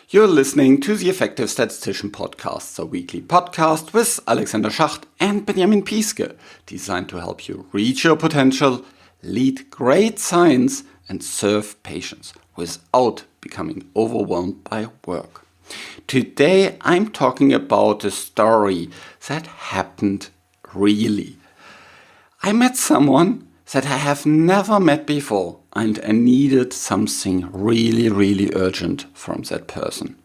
You're listening to the Effective Statistician Podcast, a weekly podcast with Alexander Schacht and Benjamin Piske, designed to help you reach your potential, lead great science, and serve patients without becoming overwhelmed by work. Today, I'm talking about a story that happened really. I met someone that I have never met before, and I needed something really urgent from that person.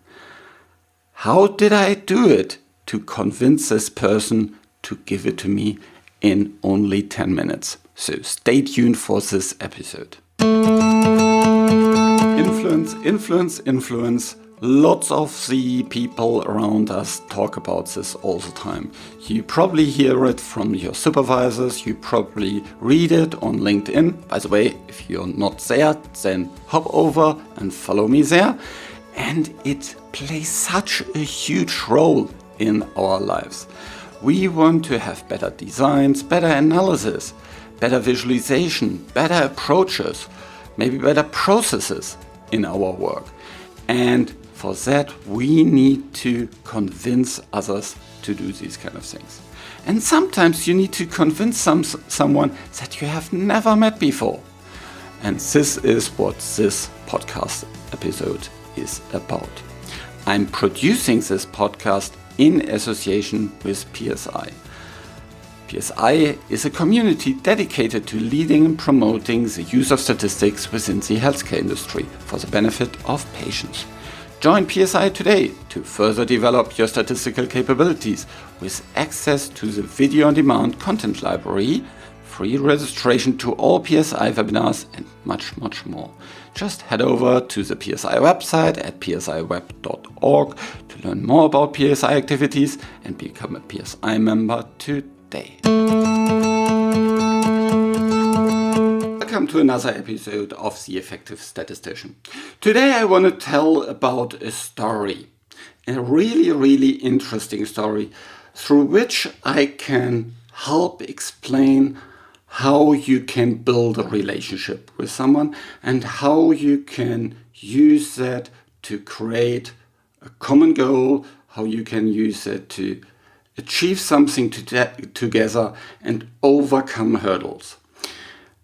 How did I do it to convince this person to give it to me in only 10 minutes? So stay tuned for this episode. Influence. Lots of the people around us talk about this all the time. You probably hear it from your supervisors, you probably read it on LinkedIn. By the way, if you're not there, then hop over and follow me there. And it plays such a huge role in our lives. We want to have better designs, better analysis, better visualization, better approaches, maybe better processes in our work. And for that, we need to convince others to do these kind of things. And sometimes you need to convince someone that you have never met before. And this is what this podcast episode is about. I'm producing this podcast in association with PSI. PSI is a community dedicated to leading and promoting the use of statistics within the healthcare industry for the benefit of patients. Join PSI today to further develop your statistical capabilities with access to the video-on-demand content library, free registration to all PSI webinars, and much more. Just head over to the PSI website at psiweb.org to learn more about PSI activities and become a PSI member today. Welcome to another episode of The Effective Statistician. Today I want to tell about a story, a really interesting story through which I can help explain how you can build a relationship with someone and how you can use that to create a common goal, how you can use it to achieve something together and overcome hurdles.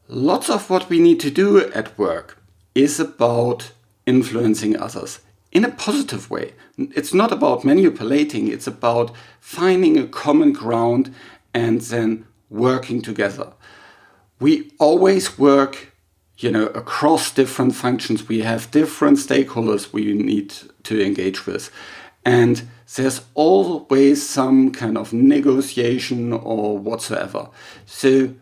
Lots of what we need to do at work is about influencing others in a positive way. It's not about manipulating, it's about finding a common ground and then working together. We always work, across different functions. We have different stakeholders we need to engage with. And there's always some kind of negotiation or whatsoever. So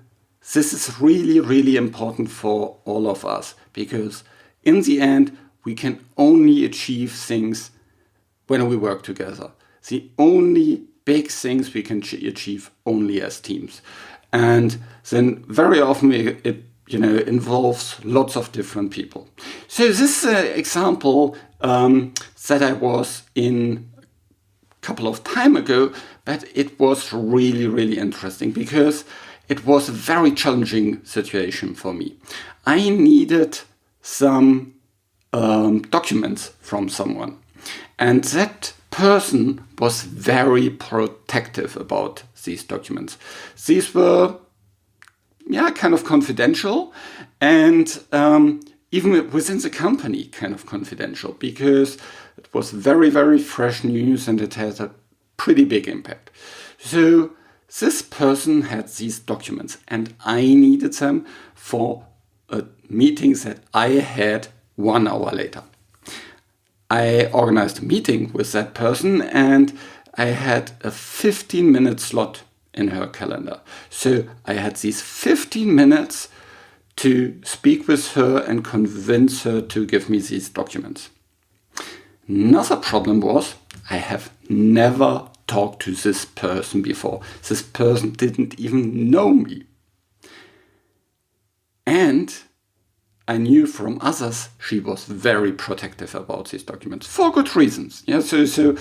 this is really important for all of us, because in the end, we can only achieve things when we work together. The only big things we can achieve only as teams. And then very often it involves lots of different people. So this example that I was in a couple of time ago, but it was really interesting because it was a very challenging situation for me. I needed some documents from someone, and that person was very protective about these documents. These were kind of confidential, and even within the company kind of confidential, because it was very fresh news and it had a pretty big impact. So this person had these documents and I needed them for a meeting that I had 1 hour later. I organized a meeting with that person and I had a 15-minute slot in her calendar. So I had these 15 minutes to speak with her and convince her to give me these documents. Another problem was I have never talked to this person before. This person didn't even know me. And I knew from others she was very protective about these documents for good reasons. So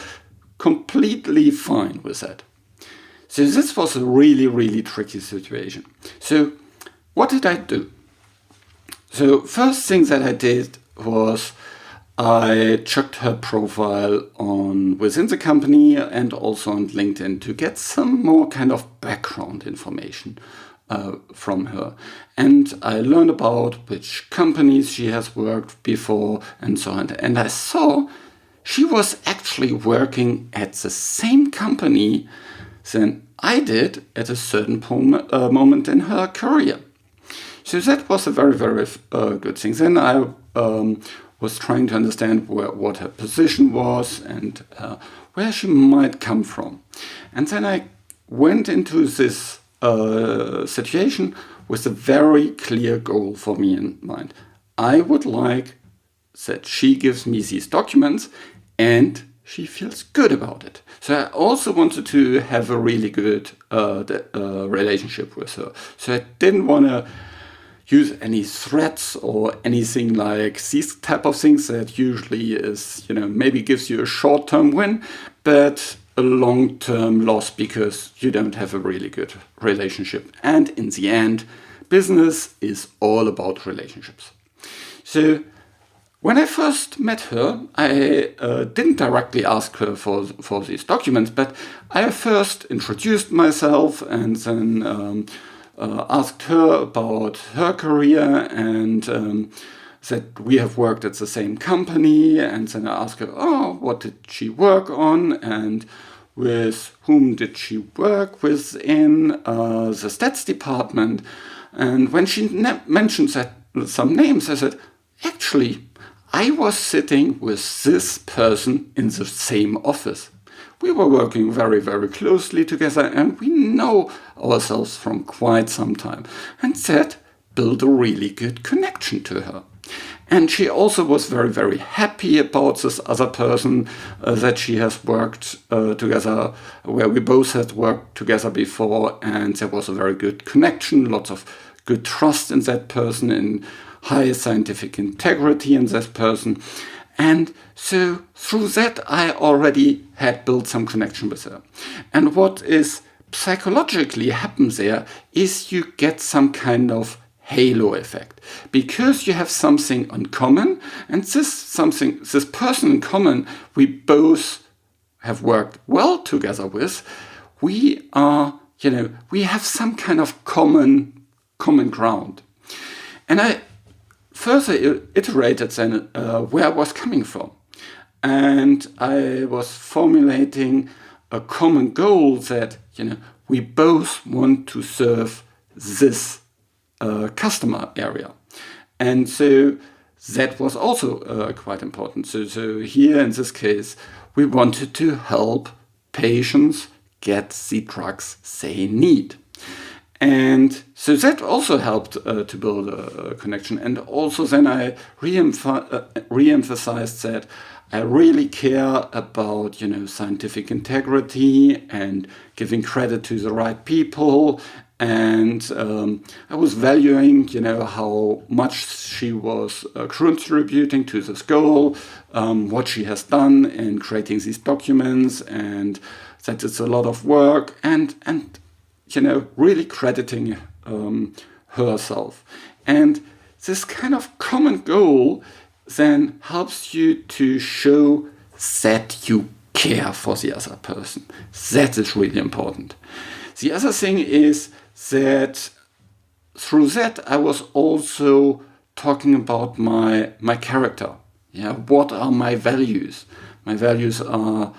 completely fine with that. So this was a really tricky situation. So what did I do? So first thing that I did was I checked her profile on within the company and also on LinkedIn to get some more kind of background information from her. And I learned about which companies she has worked before and so on. And I saw she was actually working at the same company than I did at a certain moment in her career. So that was a very, very good thing. Then I was trying to understand what her position was and where she might come from. And then I went into this situation with a very clear goal for me in mind. I would like that she gives me these documents and she feels good about it. So I also wanted to have a really good relationship with her. So I didn't want to use any threats or anything like these type of things that usually is, maybe gives you a short-term win, but a long-term loss because you don't have a really good relationship. And in the end, business is all about relationships. So when I first met her, I didn't directly ask her for these documents, but I first introduced myself and then asked her about her career and that we have worked at the same company. And then I asked her, what did she work on and with whom did she work within the stats department. And when she mentioned some names, I said, actually, I was sitting with this person in the same office. We were working very, very closely together and we know ourselves from quite some time. And that built a really good connection to her. And she also was very, very happy about this other person that she has worked together, where we both had worked together before. And there was a very good connection, lots of good trust in that person, and high scientific integrity in that person. And so through that, I already had built some connection with her. And what is psychologically happens there is you get some kind of halo effect because you have something in common, and this person in common we both have worked well together with. We are, we have some kind of common ground. And I further iterated then where I was coming from. And I was formulating a common goal that, we both want to serve this customer area. And so that was also quite important. So here in this case, we wanted to help patients get the drugs they need. And so that also helped to build a connection. And also then I re-emphasized that I really care about, scientific integrity and giving credit to the right people. And I was valuing, how much she was contributing to this goal, what she has done in creating these documents, and that it's a lot of work, and really crediting herself. And this kind of common goal then helps you to show that you care for the other person. That is really important. The other thing is that through that I was also talking about my character. Yeah, what are my values? My values are,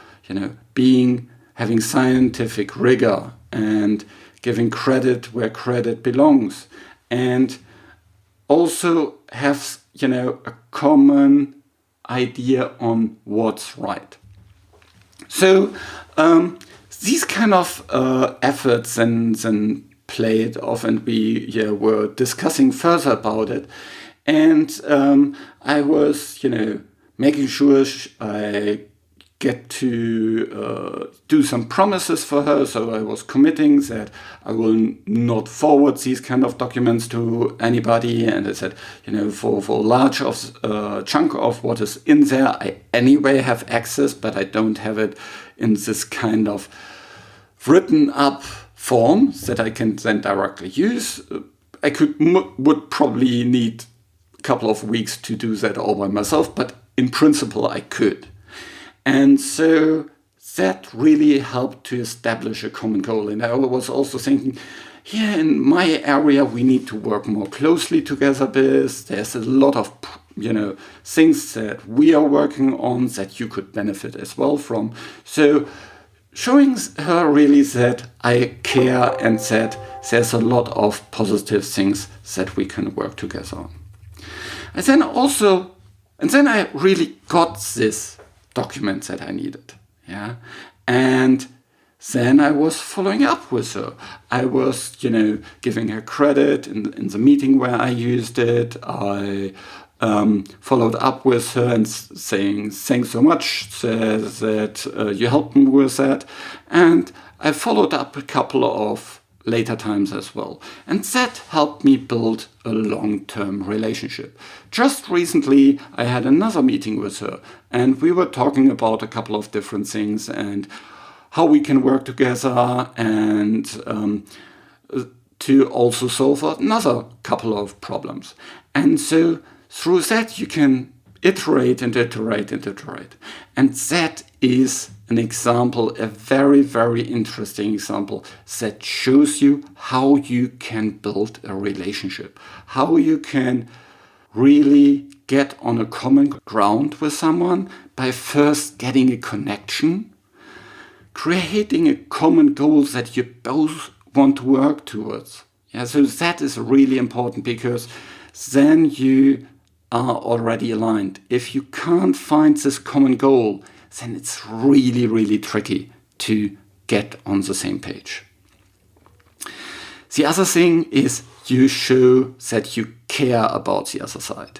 having scientific rigor and giving credit where credit belongs, and also have, a common idea on what's right. So these kind of efforts and played off, and we were discussing further about it. And I was, making sure I get to do some promises for her. So I was committing that I will not forward these kind of documents to anybody. And I said, for a large chunk of what is in there, I anyway have access, but I don't have it in this kind of written up form that I can then directly use. I would probably need a couple of weeks to do that all by myself, but in principle I could. And so that really helped to establish a common goal. And I was also thinking, here in my area, we need to work more closely together with. There's a lot of, things that we are working on that you could benefit as well from. So showing her really that I care and that there's a lot of positive things that we can work together on. And then I really got this document that I needed. Yeah. And then I was following up with her. I was, giving her credit in the meeting where I used it. I followed up with her and saying, thanks so much that you helped me with that. And I followed up a couple of later times as well. And that helped me build a long-term relationship. Just recently, I had another meeting with her, and we were talking about a couple of different things and how we can work together and to also solve another couple of problems. And so through that, you can iterate and iterate and iterate. And that is an example, a very, very interesting example that shows you how you can build a relationship, how you can really get on a common ground with someone by first getting a connection, creating a common goal that you both want to work towards. Yeah, so that is really important because then you are already aligned. If you can't find this common goal, then it's really, really tricky to get on the same page. The other thing is you show that you care about the other side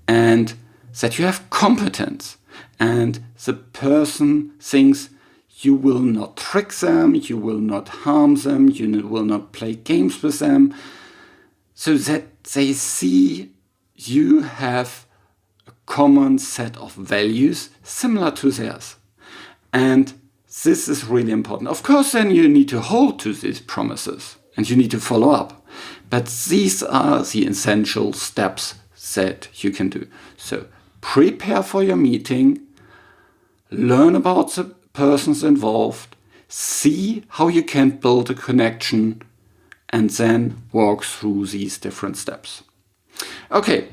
and that you have competence, and the person thinks you will not trick them, you will not harm them, you will not play games with them, so that they see you have a common set of values similar to theirs. And this is really important. Of course, then you need to hold to these promises and you need to follow up. But these are the essential steps that you can do. So prepare for your meeting, learn about the persons involved, see how you can build a connection, and then walk through these different steps. Okay,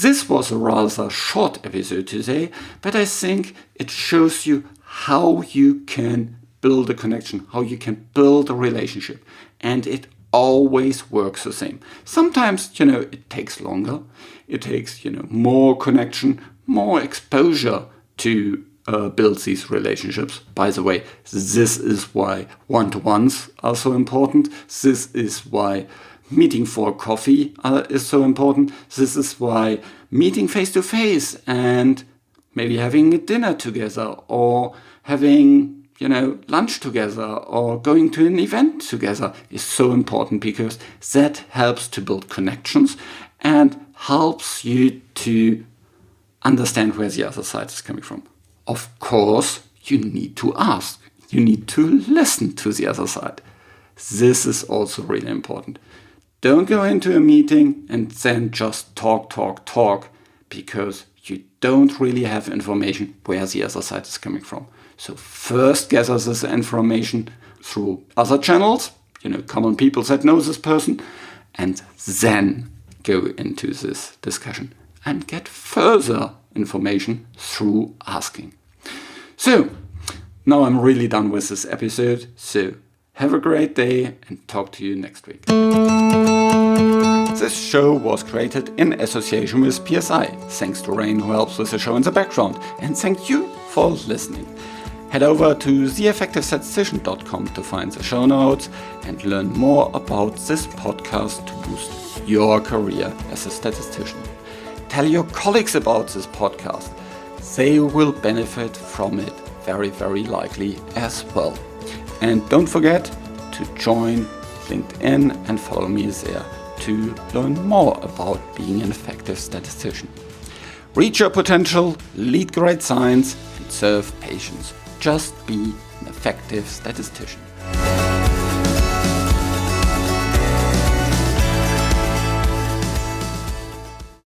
this was a rather short episode today, but I think it shows you how you can build a connection, how you can build a relationship, and it always works the same. Sometimes, it takes longer, it takes, more connection, more exposure to build these relationships. By the way, this is why one-to-ones are so important. This is why meeting for coffee is so important. This is why meeting face-to-face and maybe having a dinner together or having, lunch together or going to an event together is so important, because that helps to build connections and helps you to understand where the other side is coming from. Of course, you need to ask. You need to listen to the other side. This is also really important. Don't go into a meeting and then just talk, because you don't really have information where the other side is coming from. So first gather this information through other channels, common people that know this person, and then go into this discussion and get further information through asking. So now I'm really done with this episode. So have a great day and talk to you next week. This show was created in association with PSI. Thanks to Rain, who helps with the show in the background. And thank you for listening. Head over to theeffectivestatistician.com to find the show notes and learn more about this podcast to boost your career as a statistician. Tell your colleagues about this podcast. They will benefit from it very, very likely as well. And don't forget to join LinkedIn and follow me there to learn more about being an effective statistician. Reach your potential, lead great science, and serve patients. Just be an effective statistician.